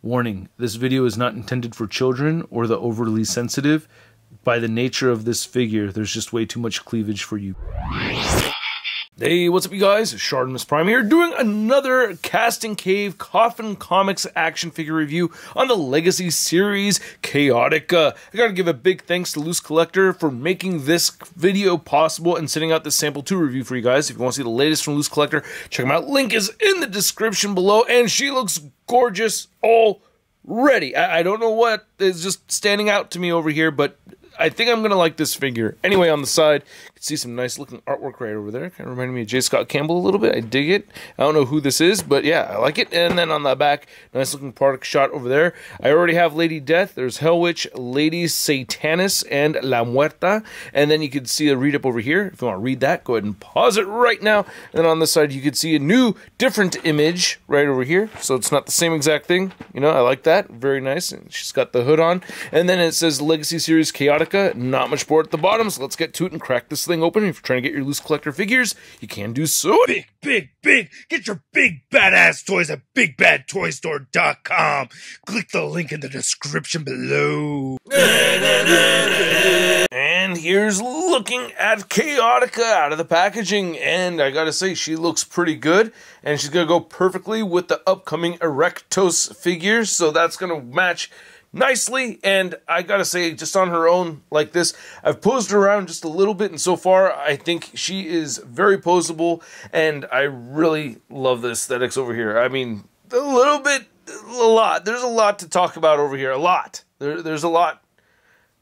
Warning, this video is not intended for children or the overly sensitive. By the nature of this figure, there's just way too much cleavage for you. Hey, what's up you guys? Shartimus Prime here, doing another Casting Cave Coffin Comics action figure review on the Legacy series Chaotica. I gotta give a big thanks to Loose Collector for making this video possible and sending out this Sample 2 review for you guys. If you want to see the latest from Loose Collector, check them out. Link is in the description below, and she looks gorgeous already. I don't know what is just standing out to me over here, but I think I'm going to like this figure. Anyway, on the side, you can see some nice looking artwork right over there. Kind of reminded me of J. Scott Campbell a little bit. I dig it. I don't know who this is, but yeah, I like it. And then on the back, nice looking product shot over there. I already have Lady Death. There's Hell Witch, Lady Satanis, and La Muerta. And then you can see a read up over here. If you want to read that, go ahead and pause it right now. And then on the side, you can see a new, different image right over here. So it's not the same exact thing. You know, I like that. Very nice. And she's got the hood on. And then it says Legacy Series Chaotica. Not much more at the bottom, so let's get to it and crack this thing open. If you're trying to get your Loose Collector figures, you can do so. Big! Get your big badass toys at BigBadToyStore.com. Click the link in the description below. And here's looking at Chaotica out of the packaging, and I gotta say, she looks pretty good, and she's gonna go perfectly with the upcoming Erectos figures, so that's gonna match nicely. And I gotta say, just on her own like this, I've posed her around just a little bit, and so far I think she is very poseable, and I really love the aesthetics over here. I mean, a lot. There's a lot to talk about over here. There's a lot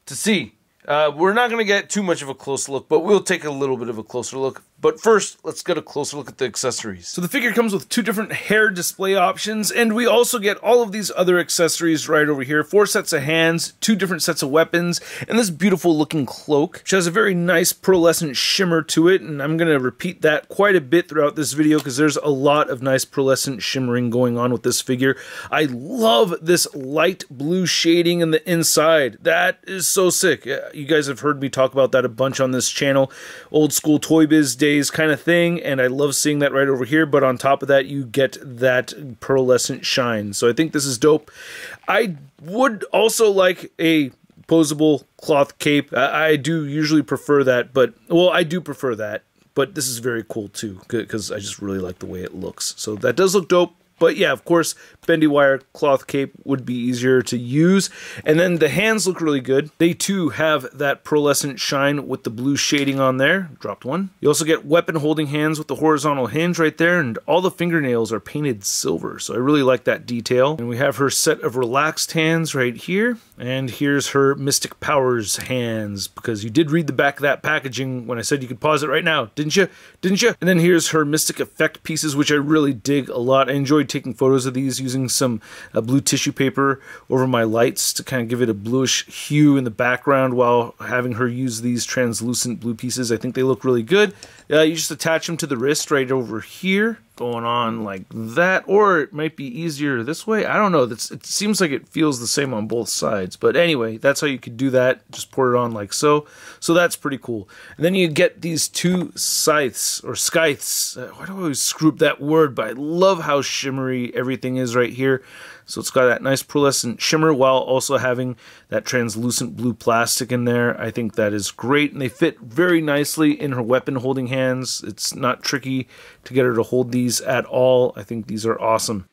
to see. We're not going to get too much of a close look, but we'll take a little bit of a closer look. But first, let's get a closer look at the accessories. So the figure comes with 2 different hair display options, and we also get all of these other accessories right over here. 4 sets of hands, 2 different sets of weapons, and this beautiful looking cloak, which has a very nice pearlescent shimmer to it, and I'm going to repeat that quite a bit throughout this video because there's a lot of nice pearlescent shimmering going on with this figure. I love this light blue shading in the inside. That is so sick. You guys have heard me talk about that a bunch on this channel. Old school Toy Biz days kind of thing, and I love seeing that right over here, but on top of that you get that pearlescent shine. So I think this is dope. I would also like a posable cloth cape. I do usually prefer that, but well, I do prefer that, but this is very cool too because I just really like the way it looks. So that does look dope. But yeah, of course, bendy wire cloth cape would be easier to use. And then the hands look really good. They too have that pearlescent shine with the blue shading on there. Dropped one. You also get weapon holding hands with the horizontal hinge right there, and all the fingernails are painted silver. So I really like that detail. And we have her set of relaxed hands right here. And here's her Mystic Powers hands, because you did read the back of that packaging when I said you could pause it right now, didn't you? And then here's her Mystic Effect pieces, which I really dig a lot. I enjoyed taking photos of these using some blue tissue paper over my lights to kind of give it a bluish hue in the background while having her use these translucent blue pieces. I think they look really good. You just attach them to the wrist right over here, going on like that, or it might be easier this way. I don't know. It seems like it feels the same on both sides, but anyway, that's how you could do that. Just pour it on like so. So that's pretty cool. And then you get these 2 scythes, or scythes. Why do I always screw up that word? But I love how shimmery everything is right here. So it's got that nice pearlescent shimmer while also having that translucent blue plastic in there. I think that is great, and they fit very nicely in her weapon holding hands. It's not tricky to get her to hold these at all. I think these are awesome.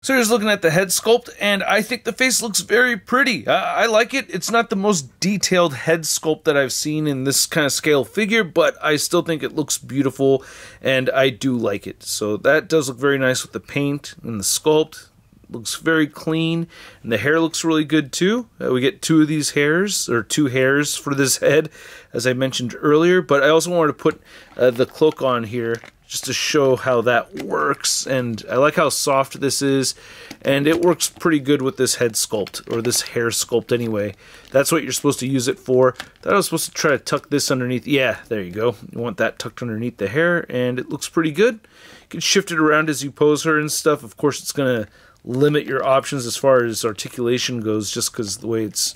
So here's looking at the head sculpt, and I think the face looks very pretty. I like it. It's not the most detailed head sculpt that I've seen in this kind of scale figure, but I still think it looks beautiful, and I do like it. So that does look very nice with the paint and the sculpt. Looks very clean, and the hair looks really good too. We get 2 of these hairs, or 2 hairs for this head, as I mentioned earlier, but I also wanted to put the cloak on here just to show how that works, and I like how soft this is, and it works pretty good with this head sculpt, or this hair sculpt anyway. That's what you're supposed to use it for. Thought I was supposed to try to tuck this underneath. Yeah, there you go. You want that tucked underneath the hair, and it looks pretty good. You can shift it around as you pose her and stuff. Of course, it's going to limit your options as far as articulation goes, just because the way it's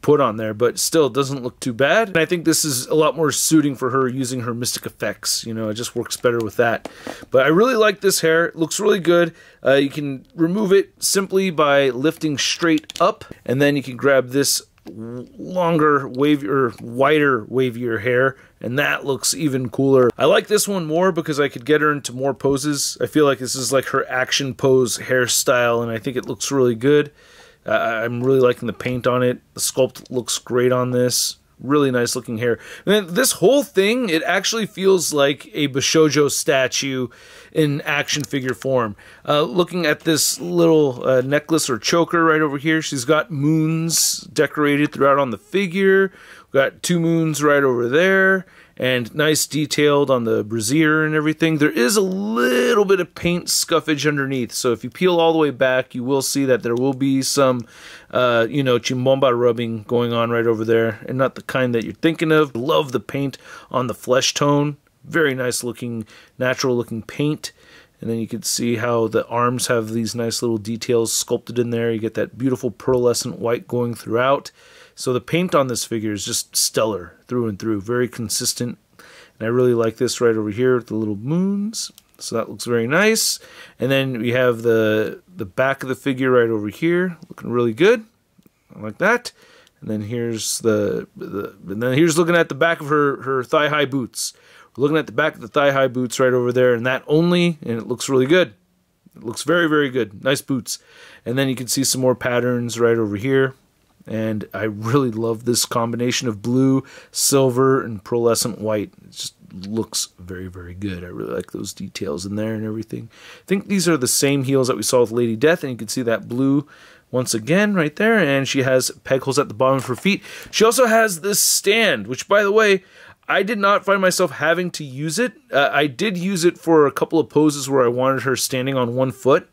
put on there, but still it doesn't look too bad. And I think this is a lot more suiting for her using her mystic effects. You know, it just works better with that. But I really like this hair. It looks really good. You can remove it simply by lifting straight up, and then you can grab this longer, wider, wavier hair, and that looks even cooler. I like this one more because I could get her into more poses. I feel like this is like her action pose hairstyle, and I think it looks really good. I'm really liking the paint on it. The sculpt looks great on this. Really nice looking hair. And this whole thing, it actually feels like a Bishoujo statue in action figure form. Looking at this little necklace or choker right over here, she's got moons decorated throughout on the figure. We've got 2 moons right over there, and nice detailed on the brassiere and everything. There is a little bit of paint scuffage underneath, so if you peel all the way back, you will see that there will be some, you know, chimbomba rubbing going on right over there, and not the kind that you're thinking of. Love the paint on the flesh tone. Very nice looking, natural looking paint. And then you can see how the arms have these nice little details sculpted in there. You get that beautiful pearlescent white going throughout. So the paint on this figure is just stellar through and through. Very consistent. And I really like this right over here with the little moons. So that looks very nice. And then we have the back of the figure right over here, looking really good. I like that. And then here's here's looking at the back of her thigh-high boots. We're looking at the back of the thigh-high boots right over there, and it looks really good. It looks very, very good. Nice boots. And then you can see some more patterns right over here. And I really love this combination of blue, silver, and pearlescent white. It just looks very, very good. I really like those details in there and everything. I think these are the same heels that we saw with Lady Death, and you can see that blue once again right there. And she has peg holes at the bottom of her feet. She also has this stand, which, by the way, I did not find myself having to use it. I did use it for a couple of poses where I wanted her standing on 1 foot.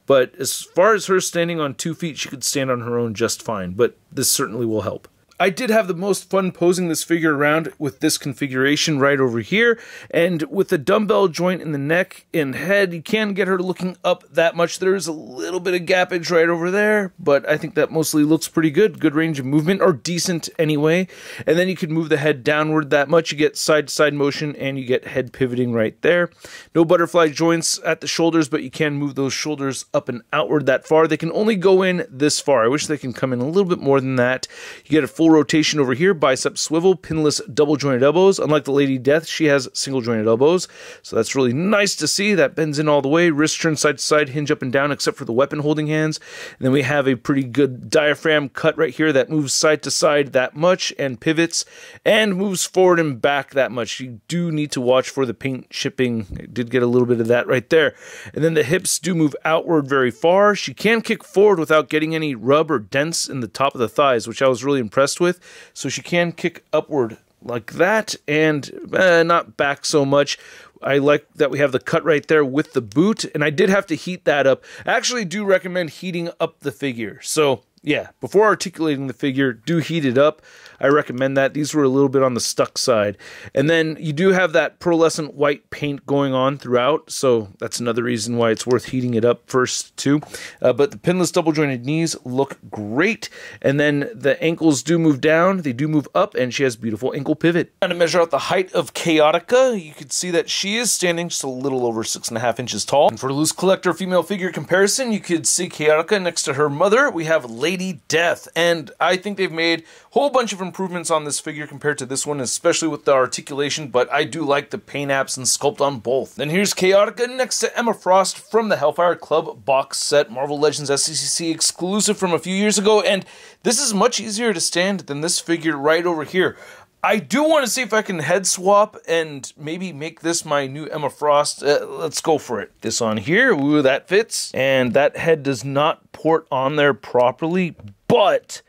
But as far as her standing on 2 feet, she could stand on her own just fine. But this certainly will help. I did have the most fun posing this figure around with this configuration right over here. And with the dumbbell joint in the neck and head, you can't get her looking up that much. There's a little bit of gappage right over there, but I think that mostly looks pretty good. Good range of movement, or decent anyway. And then you can move the head downward that much. You get side-to-side motion, and you get head pivoting right there. No butterfly joints at the shoulders, but you can move those shoulders up and outward that far. They can only go in this far. I wish they can come in a little bit more than that. You get a full rotation over here, bicep swivel, pinless double jointed elbows. Unlike the Lady Death, she has single jointed elbows, so that's really nice to see. That bends in all the way, wrist turn side to side, hinge up and down except for the weapon holding hands. And then we have a pretty good diaphragm cut right here that moves side to side that much and pivots and moves forward and back that much. You do need to watch for the paint chipping. I did get a little bit of that right there. And then the hips do move outward very far. She can kick forward without getting any rub or dents in the top of the thighs, which I was really impressed with. So she can kick upward like that, and not back so much. I like that we have the cut right there with the boot, and I did have to heat that up. I actually do recommend heating up the figure. So yeah, before articulating the figure, do heat it up. I recommend that. These were a little bit on the stuck side. And then you do have that pearlescent white paint going on throughout, so that's another reason why it's worth heating it up first too. But the pinless double jointed knees look great, and then the ankles do move down, they do move up, and she has beautiful ankle pivot. And to measure out the height of Chaotica, you can see that she is standing just a little over 6.5 inches tall. And for a loose collector female figure comparison, you could see Chaotica next to her mother. We have Lady Death, and I think they've made a whole bunch of improvements on this figure compared to this one, especially with the articulation, but I do like the paint apps and sculpt on both. Then here's Chaotica next to Emma Frost from the Hellfire Club box set, Marvel Legends SCCC exclusive from a few years ago, and this is much easier to stand than this figure right over here. I do want to see if I can head swap and maybe make this my new Emma Frost. Let's go for it. This on here, ooh, that fits, and that head does not port on there properly, but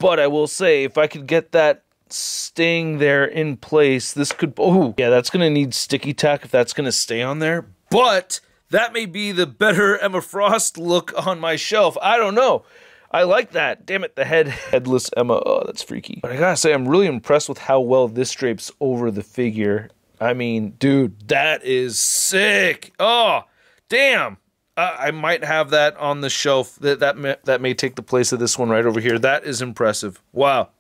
I will say, if I could get that staying there in place, this could, oh, yeah, that's going to need sticky tack if that's going to stay on there, but that may be the better Emma Frost look on my shelf. I don't know. I like that. Damn it, the headless Emma. Oh, that's freaky. But I gotta say, I'm really impressed with how well this drapes over the figure. I mean, dude, that is sick. Oh, damn. I might have that on the shelf. That may take the place of this one right over here. That is impressive. Wow.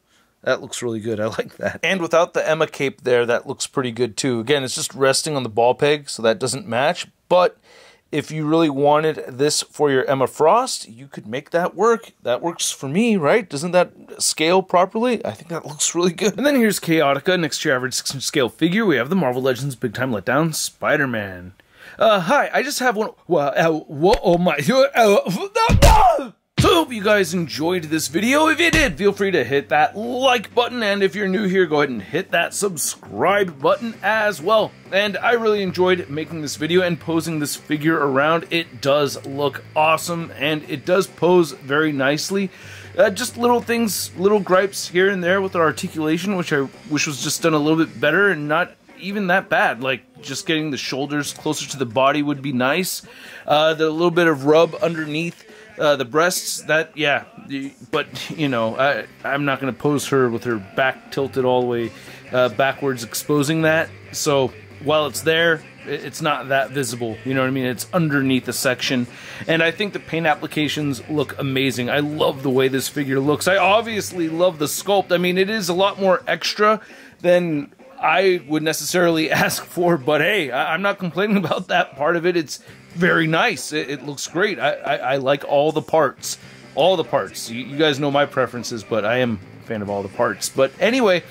That looks really good. I like that. And without the Emma cape there, that looks pretty good too. Again, it's just resting on the ball peg, so that doesn't match. But if you really wanted this for your Emma Frost, you could make that work. That works for me, right? Doesn't that scale properly? I think that looks really good. And then here's Chaotica. Next to your average 6-inch scale figure, we have the Marvel Legends Big Time Letdown Spider-Man. Hi, I just have one. Oh my. So I hope you guys enjoyed this video. If you did, feel free to hit that like button, and if you're new here, go ahead and hit that subscribe button as well. And I really enjoyed making this video and posing this figure around. It does look awesome, and it does pose very nicely. Just little things, little gripes here and there with the articulation, which I wish was just done a little bit better and not even that bad. Like, just getting the shoulders closer to the body would be nice. The little bit of rub underneath the breasts, that, yeah, but, you know, I'm not going to pose her with her back tilted all the way backwards, exposing that. So while it's there, it's not that visible, you know what I mean? It's underneath the section, and I think the paint applications look amazing. I love the way this figure looks. I obviously love the sculpt. I mean, it is a lot more extra than I would necessarily ask for, but hey, I'm not complaining about that part of it. It's very nice. It looks great. I like all the parts. All the parts. You guys know my preferences, but I am a fan of all the parts. But anyway,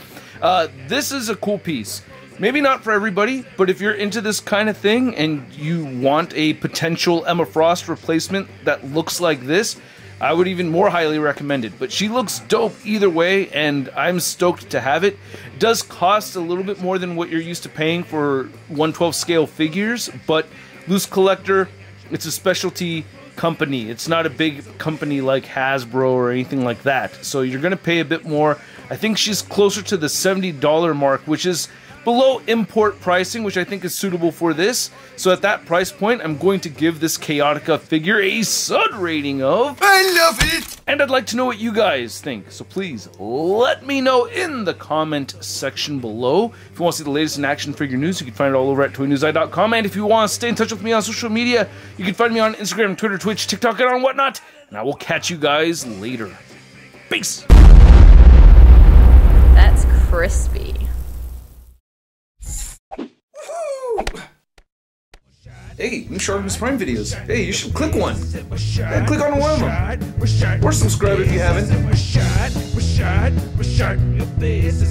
this is a cool piece. Maybe not for everybody, but if you're into this kind of thing and you want a potential Emma Frost replacement that looks like this, I would even more highly recommend it. But she looks dope either way, and I'm stoked to have it. It does cost a little bit more than what you're used to paying for 1/12 scale figures, but Loose Collector, it's a specialty company. It's not a big company like Hasbro or anything like that. So you're going to pay a bit more. I think she's closer to the $70 mark, which is below import pricing, which I think is suitable for this. So at that price point, I'm going to give this Chaotica figure a Sud rating of... I love it! And I'd like to know what you guys think, so please let me know in the comment section below. If you want to see the latest in action figure news, you can find it all over at toynewseye.com. And if you want to stay in touch with me on social media, you can find me on Instagram, Twitter, Twitch, TikTok, and on whatnot. And I will catch you guys later. Peace! That's crispy. Hey, new Sharkness Prime videos. Hey, you should click one. Yeah, click on one of them. Or subscribe if you haven't. Your face,